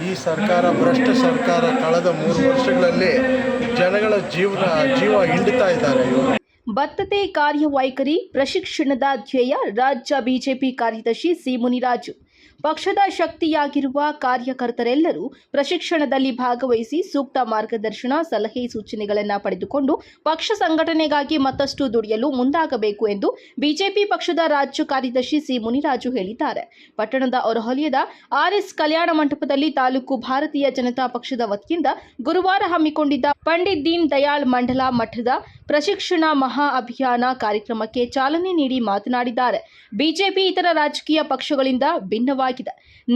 ಈ ಸರ್ಕಾರ ಭ್ರಷ್ಟ ಸರ್ಕಾರ ಕಳೆದ 3 ವರ್ಷಗಳಲ್ಲಿ ಜನಗಳ ಜೀವ ಹಿಂಡುತ್ತಾ ಇದ್ದಾರೆ. ಬದ್ಧತೆ ಕಾರ್ಯವೈಖರಿ ಪ್ರಶಿಕ್ಷಣದ ಧ್ಯೇಯ ರಾಜ್ಯ ಬಿಜೆಪಿ ಕಾರ್ಯದರ್ಶಿ ಸಿ ಮುನಿರಾಜು. ಪಕ್ಷದ ಶಕ್ತಿಯಾಗಿರುವ ಕಾರ್ಯಕರ್ತರೆಲ್ಲರೂ ಪ್ರಶಿಕ್ಷಣದಲ್ಲಿ ಭಾಗವಹಿಸಿ ಸೂಕ್ತ ಮಾರ್ಗದರ್ಶನ, ಸಲಹೆ, ಸೂಚನೆಗಳನ್ನು ಪಡೆದುಕೊಂಡು ಪಕ್ಷ ಸಂಘಟನೆಗಾಗಿ ಮತ್ತಷ್ಟು ದುಡಿಯಲು ಮುಂದಾಗಬೇಕು ಎಂದು ಬಿಜೆಪಿ ಪಕ್ಷದ ರಾಜ್ಯ ಕಾರ್ಯದರ್ಶಿ ಸಿ ಮುನಿರಾಜು ಹೇಳಿದ್ದಾರೆ. ಪಟ್ಟಣದ ಹೊರವಲಯದ ಆರ್ಎಸ್ ಕಲ್ಯಾಣ ಮಂಟಪದಲ್ಲಿ ತಾಲೂಕು ಭಾರತೀಯ ಜನತಾ ಪಕ್ಷದ ವತಿಯಿಂದ ಗುರುವಾರ ಹಮ್ಮಿಕೊಂಡಿದ್ದ ಪಂಡಿತ್ ದೀನ್ ದಯಾಳ್ ಮಂಡಲ ಮಠದ ಪ್ರಶಿಕ್ಷಣ ಮಹಾ ಅಭಿಯಾನ ಕಾರ್ಯಕ್ರಮಕ್ಕೆ ಚಾಲನೆ ನೀಡಿ ಮಾತನಾಡಿದ್ದಾರೆ. ಬಿಜೆಪಿ ಇತರ ರಾಜಕೀಯ ಪಕ್ಷಗಳಿಂದ ಭಿನ್ನವಾಗಿದೆ.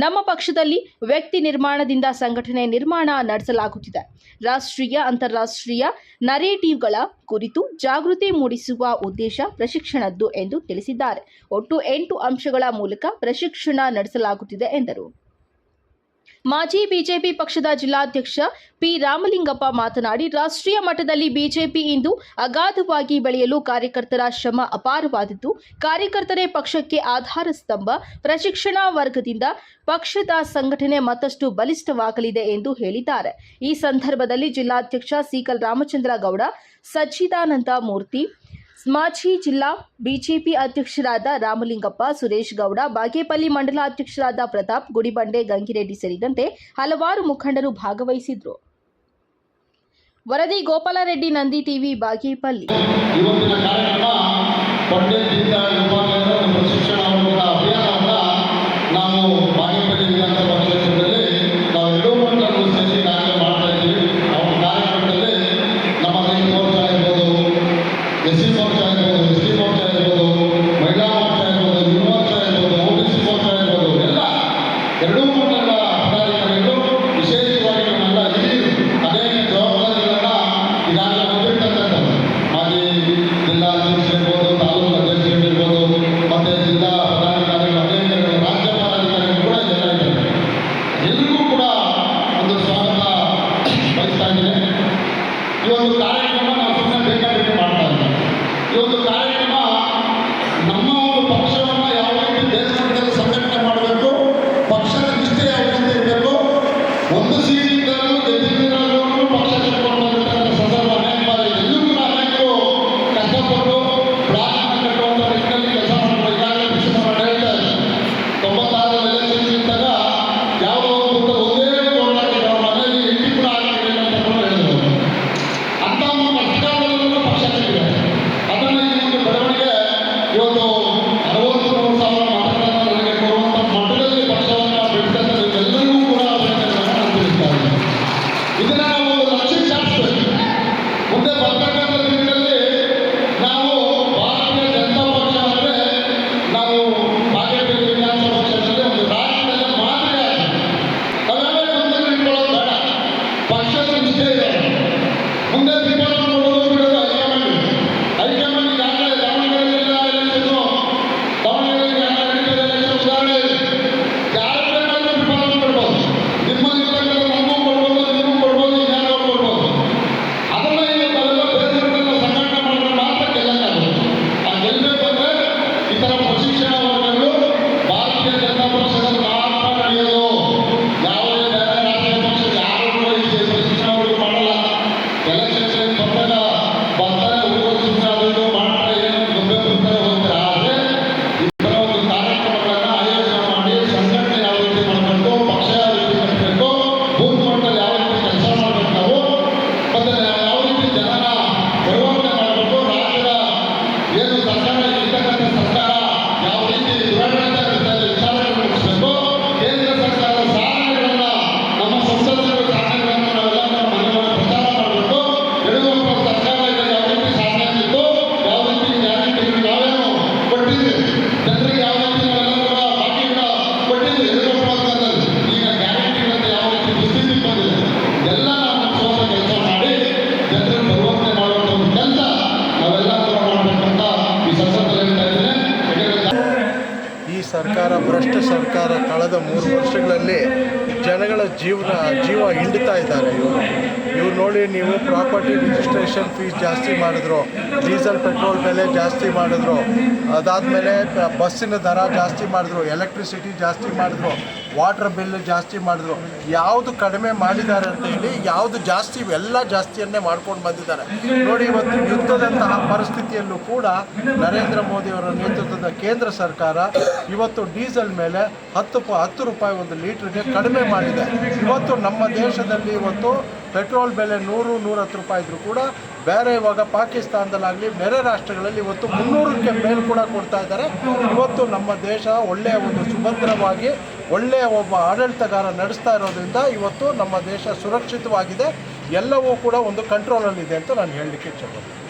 ನಮ್ಮ ಪಕ್ಷದಲ್ಲಿ ವ್ಯಕ್ತಿ ನಿರ್ಮಾಣದಿಂದ ಸಂಘಟನೆ ನಿರ್ಮಾಣ ನಡೆಸಲಾಗುತ್ತಿದೆ. ರಾಷ್ಟ್ರೀಯ, ಅಂತಾರಾಷ್ಟ್ರೀಯ ನರೇಟಿವ್ಗಳ ಕುರಿತು ಜಾಗೃತಿ ಮೂಡಿಸುವ ಉದ್ದೇಶ ಪ್ರಶಿಕ್ಷಣದ್ದು ಎಂದು ತಿಳಿಸಿದ್ದಾರೆ. ಒಟ್ಟು 8 ಅಂಶಗಳ ಮೂಲಕ ಪ್ರಶಿಕ್ಷಣ ನಡೆಸಲಾಗುತ್ತಿದೆ ಎಂದರು. ಮಾಜಿ ಬಿಜೆಪಿ ಪಕ್ಷದ ಜಿಲ್ಲಾಧ್ಯಕ್ಷ ಪಿ ರಾಮಲಿಂಗಪ್ಪ ಮಾತನಾಡಿ, ರಾಷ್ಟ್ರೀಯ ಮಟ್ಟದಲ್ಲಿ ಬಿಜೆಪಿ ಇಂದು ಅಗಾಧವಾಗಿ ಬೆಳೆಯಲು ಕಾರ್ಯಕರ್ತರ ಶ್ರಮ ಅಪಾರವಾದದ್ದು. ಕಾರ್ಯಕರ್ತರೇ ಪಕ್ಷಕ್ಕೆ ಆಧಾರ ಸ್ತಂಭ. ಪ್ರಶಿಕ್ಷಣಾ ವರ್ಗದಿಂದ ಪಕ್ಷದ ಸಂಘಟನೆ ಮತ್ತಷ್ಟು ಬಲಿಷ್ಠವಾಗಲಿದೆ ಎಂದು ಹೇಳಿದ್ದಾರೆ. ಈ ಸಂದರ್ಭದಲ್ಲಿ ಜಿಲ್ಲಾಧ್ಯಕ್ಷ ಸಿಕಲ್ ರಾಮಚಂದ್ರ ಗೌಡ, ಸಚ್ಚಿದಾನಂದ ಮೂರ್ತಿ, ಮಾಜಿ ಜಿಲ್ಲಾ ಬಿಜೆಪಿ ಅಧ್ಯಕ್ಷರಾದ ರಾಮಲಿಂಗಪ್ಪ, ಸುರೇಶ್ ಗೌಡ, ಬಾಗೇಪಲ್ಲಿ ಮಂಡಲಾಧ್ಯಕ್ಷರಾದ ಪ್ರತಾಪ್, ಗುಡಿಬಂಡೆ, ಗಂಗಿರೆಡ್ಡಿ ಸೇರಿದಂತೆ ಹಲವಾರು ಮುಖಂಡರು ಭಾಗವಹಿಸಿದ್ರು. ವರದಿ ಗೋಪಾಲರೆಡ್ಡಿ, ನಂದಿ ಟಿವಿ, ಬಾಗೇಪಲ್ಲಿ. ಇವತ್ತಿನ ಕಾರ್ಯಕ್ರಮ ಪಂಡಿತ್ ದೀನ್ ದಯಾಳ್ ಉಪಾಧ್ಯಾಯರ ಪ್ರಶಿಕ್ಷಣ ಅಭಿಯಾನವನ್ನ ನಾವು ಬಾಗೇಪಲ್ಲಿ ವಿಧಾನಸಭಾ ಕ್ಷೇತ್ರದಲ್ಲಿ ನಾವು 2 ಮಂಡಲಗಳು ಸೇರಿ ಕಾರ್ಯ ಮಾಡ್ತಾ ಇದ್ದೀವಿ. ನಾವು ಕಾರ್ಯಕ್ರಮದಲ್ಲಿ ನಮ್ಮ ರೈತ ಮೋರ್ಚಾ ಇರ್ಬೋದು, ಎಸ್ಸಿ ಮೋರ್ಚಾ ಇರ್ಬೋದು, ಎಸ್ಟಿ ಮೋರ್ಚಾ ಇರ್ಬೋದು, ಮಹಿಳಾ ಮೋರ್ಚಾ ಇರ್ಬೋದು, ಯುವ ಮೋರ್ಚಾ ಇರ್ಬೋದು, ಓಬಿಸಿ ಮೋರ್ಚಾ ಇರ್ಬೋದು, ಎಲ್ಲ 2 ಮಂಡಲಗಳ ಪದಾಧಿಕಾರಿಗಳು, ವಿಶೇಷವಾಗಿ ನಮ್ಮೆಲ್ಲ ಹಿರಿಯರು ಅನೇಕ ಜವಾಬ್ದಾರಿಗಳನ್ನ ಈಗಾಗಲೇ ಹೊಂದಿರ್ತಕ್ಕಂಥದ್ದು. ಮಾಜಿ ಜಿಲ್ಲಾ ಅಧ್ಯಕ್ಷರಿರ್ಬೋದು, ತಾಲೂಕು ಅಧ್ಯಕ್ಷರಿರ್ಬೋದು, ಮತ್ತೆ ಜಿಲ್ಲಾ ಪದಾಧಿಕಾರಿಗಳು, ಅನೇಕ ರಾಜ್ಯ ಪದಾಧಿಕಾರಿಗಳು ಕೂಡ ಇದೆಲ್ಲ ಇದ್ದಾರೆ. ಎಲ್ರಿಗೂ ಕೂಡ ಒಂದು ಸ್ವಾಗತ ಬಯಸ್ತಾ ಇದ್ದೇನೆ. ಈ ಒಂದು ಕಾರ್ಯಕ್ರಮ ನಾವು ಸುಮ್ಮನೆ ಬೇಕಾಬಿಟ್ಟು ಮಾಡ್ತಾ ಇದ್ದೀವಿ. ಈ ಒಂದು ಕಾರ್ಯಕ್ರಮ ನಮ್ಮ ಒಂದು ಪಕ್ಷವನ್ನು ಯಾವ ರೀತಿ ದೇಶದಲ್ಲಿ ಸಂಘಟನೆ ಮಾಡಬೇಕು, ಪಕ್ಷದ ನಿಷ್ಠೆ ಯಾವ ರೀತಿ ಇರಬೇಕು, ಒಂದು ಸೀಟಿಂದಲೂ ಗೆದ್ದಿದ್ದರಲ್ಲೂ ಪಕ್ಷ ಕಟ್ಕೊಂಡಿರ್ತಕ್ಕಂಥ ಸಂದರ್ಭ ಅನೇಕ ಬಾರಿ ಎಲ್ಲೂ ಕೂಡ ಅನೇಕರು ಕಷ್ಟಪಟ್ಟು ಬ್ಲಾಕ್ ಕಟ್ಟುವಂಥ ನಿಟ್ಟಿನಲ್ಲಿ ಕೆಲಸ ಮಾಡಬೇಕು. ಈಗಾಗಲೇ ಕೃಷ್ಣಮ್ಮ ಹೇಳ್ತಾ ಇದ್ದಾರೆ, 96 ಎಲೆಕ್ಷನ್ ಇದ್ದಾಗ ಯಾವುದೋ ಒಂದು ಒಂದೇ ಬೋರ್ಡ್ ಹಾಕಿದ್ರು, ಅವ್ರ ಮನೆಯಲ್ಲಿ ಇಂಟಿ ಕೂಡ ಹಾಕಿರಲಿಲ್ಲ ಅಂತ ಕೂಡ ಹೇಳಿದ್ರು. ಅಂತ ಒಂದು ಕಷ್ಟಕಾಲದಲ್ಲೂ ಪಕ್ಷ ಕಟ್ಟಿದ್ದಾರೆ. ಅದನ್ನು ಈ ಒಂದು ಬೆಳವಣಿಗೆ ಇವತ್ತು 63,000 ಮತಗಳನ್ನು ನನಗೆ ಕೊಡುವಂಥ ಮಟ್ಟದಲ್ಲಿ ಪಕ್ಷವನ್ನು ಬೆಳೆಸಲು ಎಲ್ಲರಿಗೂ ಕೂಡ ಅಭಿನಂದನೆಗಳನ್ನು ನಾನು ತಿಳಿಸ್ತಾ ಇದ್ದೀನಿ. ಇದನ್ನ ನಾವು ಒಂದು ಲಕ್ಷ್ಯಕ್ಕೆ ಚಾಲಿಸಬೇಕು. ಮುಂದೆ ಬರ್ತಕ್ಕಂಥ ದಿನಗಳಲ್ಲಿ ನಾವು ಭಾರತೀಯ ಜನತಾ ಪಕ್ಷ ಅಂದರೆ ನಾವು ಬಾಗೇಪಲ್ಲಿ ವಿಧಾನಸಭಾ ಕ್ಷೇತ್ರದಲ್ಲಿ ಒಂದು ರಾಜ್ಯದಲ್ಲಿ ಮಾದರಿಯಾಗಿದೆ. ನಾವೆಲ್ಲ ಗೊಂದಲ ಇಟ್ಕೊಳ್ಳೋದು ಬೇಡ. ಪಕ್ಷದ ನಿಷ್ಠೆ ಇದೆ. ಮುಂದೆ ತೀರ್ಮಾನ ಮಾಡೋದು ಬಿಡೋದು ಹೈಕಮಾಂಡ್ ಈಗಾಗಲೇ ದಾವಣಗೆರೆ ಜಿಲ್ಲಾ ಎಲೆಕ್ಷನ್ನು, ದಾವಣಗೆರೆ ನಡೀತಿರೋ ಎಲೆಕ್ಷನ್ ಉದಾಹರಣೆ ಇದೆ. ಯಾರು ಬೇಕಾದ್ರೂ ತೀರ್ಮಾನ ಕೊಡ್ಬೋದು. ನಿಮ್ಮಲ್ಲಿ ಇರ್ತಕ್ಕಂಥ ನಮಗೂ ಕೊಡ್ಬೋದು, ನಿಮಗೂ ಕೊಡ್ಬೋದು, ಯಾರೋ ಕೊಡ್ಬೋದು. ಅದನ್ನ ಇವತ್ತು ಅವೆಲ್ಲ ಬೇರೆಯವರೆಲ್ಲ ಸಂಘಟನೆ ಮಾಡಿದ್ರೆ ಮಾತ್ರ ಗೆಲ್ಲಕ್ಕಾಗುತ್ತೆ. ಆ ಗೆಲ್ಲಬೇಕಂದ್ರೆ ಈ ಥರ ಪ್ರಶಿಕ್ಷಣ ವರ್ಗಗಳು ಭಾರತೀಯ ಜನತಾ ಪಕ್ಷದ ಮಾತ್ರ ನಡೆಯೋದು. ಯಾವುದೇ ಬೇರೆ ರಾಷ್ಟ್ರೀಯ ಪಕ್ಷದ ಯಾರು ಕೂಡ ಈ ಪ್ರಶಿಕ್ಷಣ ವರ್ಗ ಮಾಡಲ್ಲ. ಎಲೆಕ್ಷನ್ ಬಂದಾಗ ಬರ್ತಾರೆ, ಹುಡುಗರು ಸುಮ್ಮನೆ ಅದನ್ನು ಮಾಡ್ತಾರೆ, ಏನೋ ಗೊಂಬೆ ಬರ್ತಾರೆ, ಹೋಗ್ತಾರೆ. ಆದರೆ ಈ ಥರ ಒಂದು ಕಾರ್ಯಕ್ರಮಗಳನ್ನು ಆಯೋಜನೆ ಮಾಡಿ ಸಂಘಟನೆ ಯಾವ ರೀತಿ ಮಾಡಬೇಕು, ಪಕ್ಷ ಯಾವ ರೀತಿ ಕಟ್ಟಬೇಕು, ಬೂತ್ ಮಟ್ಟದಲ್ಲಿ ಯಾವ ರೀತಿ ಕೆಲಸ ಮಾಡಬೇಕು ನಾವು, ಮತ್ತೆ ಯಾವ ರೀತಿ ಜನರ ಪರಿವರ್ತನೆ ಮಾಡಬೇಕು, ರಾಜ್ಯದ ಏನು ಸರ್ಕಾರ ಇರ್ತಕ್ಕಂಥ ಸರ್ಕಾರ ಯಾವ ರೀತಿ ದುರಾಡಳಿತ ವಿಚಾರಗಳನ್ನು ಮುಗಿಸಬೇಕು, ಕೇಂದ್ರ ಸರ್ಕಾರದ ಸಾಧನೆಗಳನ್ನ ನಮ್ಮ ಸಂಸದರು ಸಾಧನೆಗಳನ್ನು ನಾವೆಲ್ಲ ಮನೆಗಳ ಪ್ರಚಾರ ಮಾಡಬೇಕು. ಯಡಿಯೂರಪ್ಪ ಸರ್ಕಾರ ಇದ್ದಾಗ ಯಾವ ರೀತಿ ಸಾಧನೆ ಆಗಿತ್ತು, ಯಾವ ರೀತಿ ಗ್ಯಾರಂಟಿಗಳು ನಾವೇನು ಕೊಟ್ಟಿದ್ವಿ, ಜನರಿಗೆ ಯಾವ ರೀತಿ ನಾವೆಲ್ಲ ಕೂಡ ಬಾಕಿ ಕೂಡ ಕೊಟ್ಟಿದ್ವಿ ಯಡಿಯೂರಪ್ಪ ಸರ್ಕಾರದಲ್ಲಿ. ಈಗ ಗ್ಯಾರಂಟಿಗಳಂತ ಯಾವ ರೀತಿ ದುಸ್ಥಿತಿ ಬಂದಿದೆ, ಎಲ್ಲ ನಾವು ಮುಗಿಸುವಂಥ ಕೆಲಸ ಮಾಡಿ ಜನರನ್ನು ಪರಿವರ್ತನೆ ಮಾಡುವಂಥ ಒಂದು ಕೆಲಸ ನಾವೆಲ್ಲ ಕೂಡ ಮಾಡಬೇಕಂತ ಈ ಸಂದರ್ಭದಲ್ಲಿ ಹೇಳ್ತಾ ಇದ್ದೇನೆ. ಯಾಕಂದ್ರೆ ಈ ಸರ್ಕಾರ ಭ್ರಷ್ಟ ಸರ್ಕಾರ ಕಳೆದ 3 ವರ್ಷಗಳಲ್ಲಿ ಜನಗಳ ಜೀವ ಹಿಂಡುತ್ತಾ ಇದ್ದಾರೆ. ಇವ್ರು ನೋಡಿ, ನೀವು ಪ್ರಾಪರ್ಟಿ ರಿಜಿಸ್ಟ್ರೇಷನ್ ಫೀಸ್ ಜಾಸ್ತಿ ಮಾಡಿದ್ರು, ಡೀಸೆಲ್ ಪೆಟ್ರೋಲ್ ಬೆಲೆ ಜಾಸ್ತಿ ಮಾಡಿದ್ರು, ಅದಾದಮೇಲೆ ಬಸ್ಸಿನ ದರ ಜಾಸ್ತಿ ಮಾಡಿದ್ರು, ಎಲೆಕ್ಟ್ರಿಸಿಟಿ ಜಾಸ್ತಿ ಮಾಡಿದ್ರು, ವಾಟರ್ ಬಿಲ್ ಜಾಸ್ತಿ ಮಾಡಿದ್ರು. ಯಾವುದು ಕಡಿಮೆ ಮಾಡಿದ್ದಾರೆ ಅಂತ ಹೇಳಿ ಯಾವುದು ಜಾಸ್ತಿ, ಎಲ್ಲ ಜಾಸ್ತಿಯನ್ನೇ ಮಾಡ್ಕೊಂಡು ಬಂದಿದ್ದಾರೆ. ನೋಡಿ, ಇವತ್ತು ಯುದ್ಧದಂತಹ ಪರಿಸ್ಥಿತಿಯಲ್ಲೂ ಕೂಡ ನರೇಂದ್ರ ಮೋದಿಯವರ ನೇತೃತ್ವದ ಕೇಂದ್ರ ಸರ್ಕಾರ ಇವತ್ತು ಡೀಸೆಲ್ ಮೇಲೆ 10 ರೂಪಾಯಿ ಒಂದು ಲೀಟ್ರಿಗೆ ಕಡಿಮೆ ಮಾಡಿದೆ. ಇವತ್ತು ನಮ್ಮ ದೇಶದಲ್ಲಿ ಇವತ್ತು ಪೆಟ್ರೋಲ್ ಬೆಲೆ 100-110 ರೂಪಾಯಿ ಇದ್ರೂ ಕೂಡ ಬೇರೆ ಇವಾಗ ಪಾಕಿಸ್ತಾನದಲ್ಲಾಗಲಿ ಬೇರೆ ರಾಷ್ಟ್ರಗಳಲ್ಲಿ ಇವತ್ತು 300ಕ್ಕೆ ಮೇಲ್ ಕೂಡ ಕೊಡ್ತಾ ಇದ್ದಾರೆ. ಇವತ್ತು ನಮ್ಮ ದೇಶ ಒಳ್ಳೆಯ ಒಂದು ಸುಭದ್ರವಾಗಿ ಒಳ್ಳೆಯ ಒಬ್ಬ ಆಡಳಿತಗಾರ ನಡೆಸ್ತಾ ಇರೋದ್ರಿಂದ ಇವತ್ತು ನಮ್ಮ ದೇಶ ಸುರಕ್ಷಿತವಾಗಿದೆ, ಎಲ್ಲವೂ ಕೂಡ ಒಂದು ಕಂಟ್ರೋಲಲ್ಲಿದೆ ಅಂತ ನಾನು ಹೇಳಲಿಕ್ಕೆ ಇಚ್ಛೆಪಡ್ತೀನಿ.